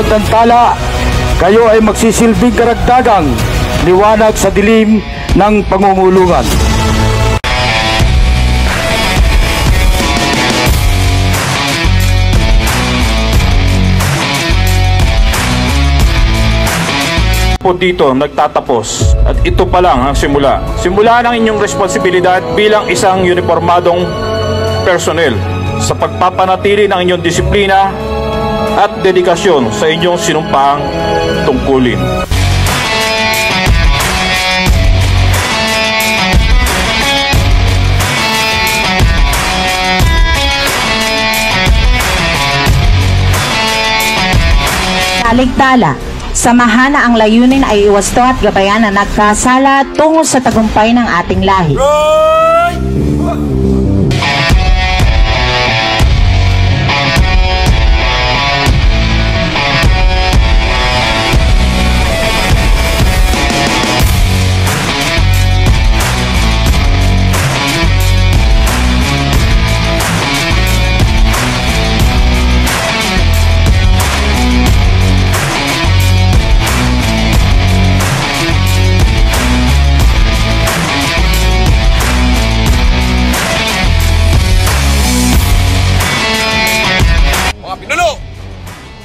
ng tala, kayo ay magsisilbing karagdagang liwanag sa dilim ng pangungulungan. Po dito nagtatapos at ito pa lang ang simula. Simula ng inyong responsibilidad bilang isang uniformadong personnel sa pagpapanatili ng inyong disiplina at dedikasyon sa inyong sinumpaang tungkulin. Saligtala, samahan na ang layunin ay iwasto at gabayan na nagkasala tungo sa tagumpay ng ating lahi.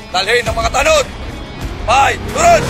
Dalhin ng mga tanod! Bay! Turun!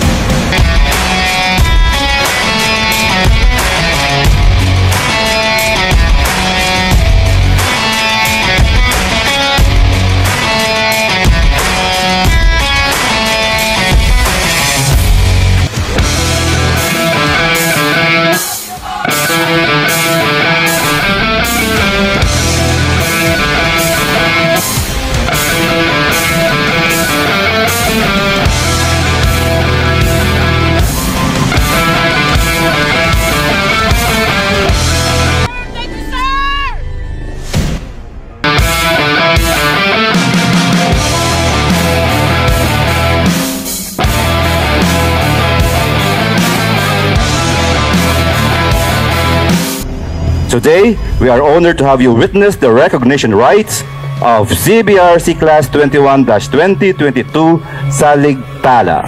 Today, we are honored to have you witness the recognition rites of CBRC Class 21-2022 Saligtala.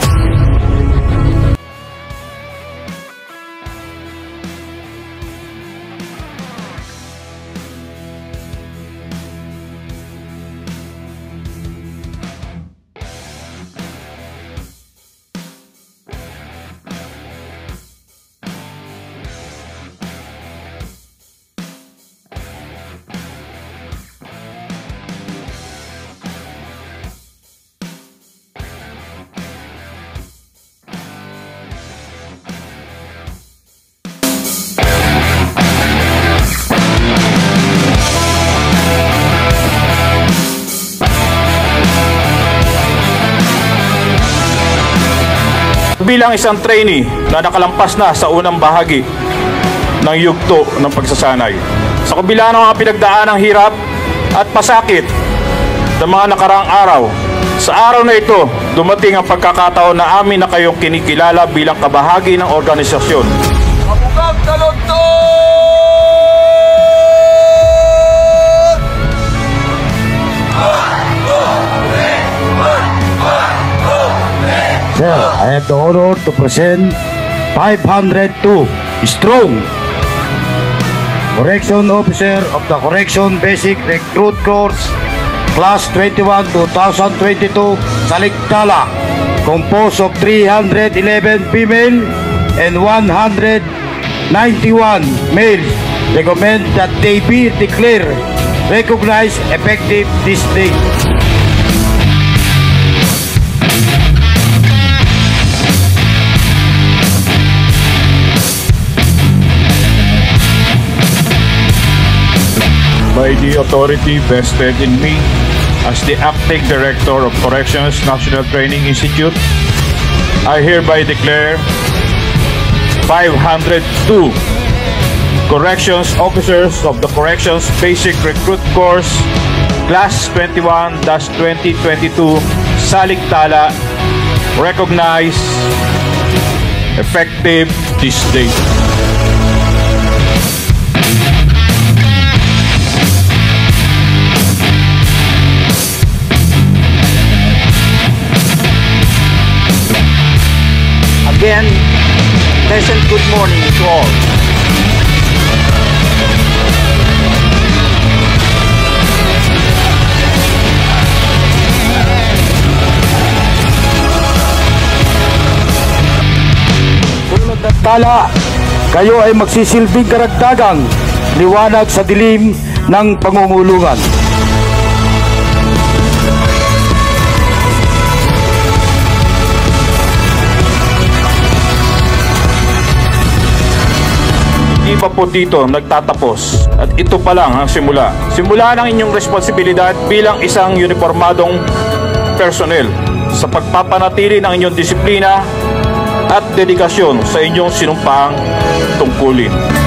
Bilang isang trainee na nakalampas na sa unang bahagi ng yugto ng pagsasanay, sa kabila ng mga pinagdaanang hirap at pasakit ng mga nakaraang araw, sa araw na ito, dumating ang pagkakataon na amin na kayong kinikilala bilang kabahagi ng organisasyon. Kabugang talonton! Sir, I have the honor to present 502 Strong, Correction Officer of the Correction Basic Recruit Course, Class 21-2022, Saligtala, composed of 311 female and 191 males. Recommend that they be declared recognized effective this day. By the authority vested in me as the Acting Director of Corrections National Training Institute, I hereby declare 502 Corrections Officers of the Corrections Basic Recruit Course, Class 21-2022, Saligtala, recognized effective this date. Again, pleasant good morning to all. Tulad ng tala, kayo ay magsisilbing karagdagang liwanag sa dilim ng pangungulungan. Hindi pa po dito nagtatapos at ito pa lang ang simula. Simula ng inyong responsibilidad bilang isang uniformadong personnel sa pagpapanatili ng inyong disiplina at dedikasyon sa inyong sinumpaang tungkulin.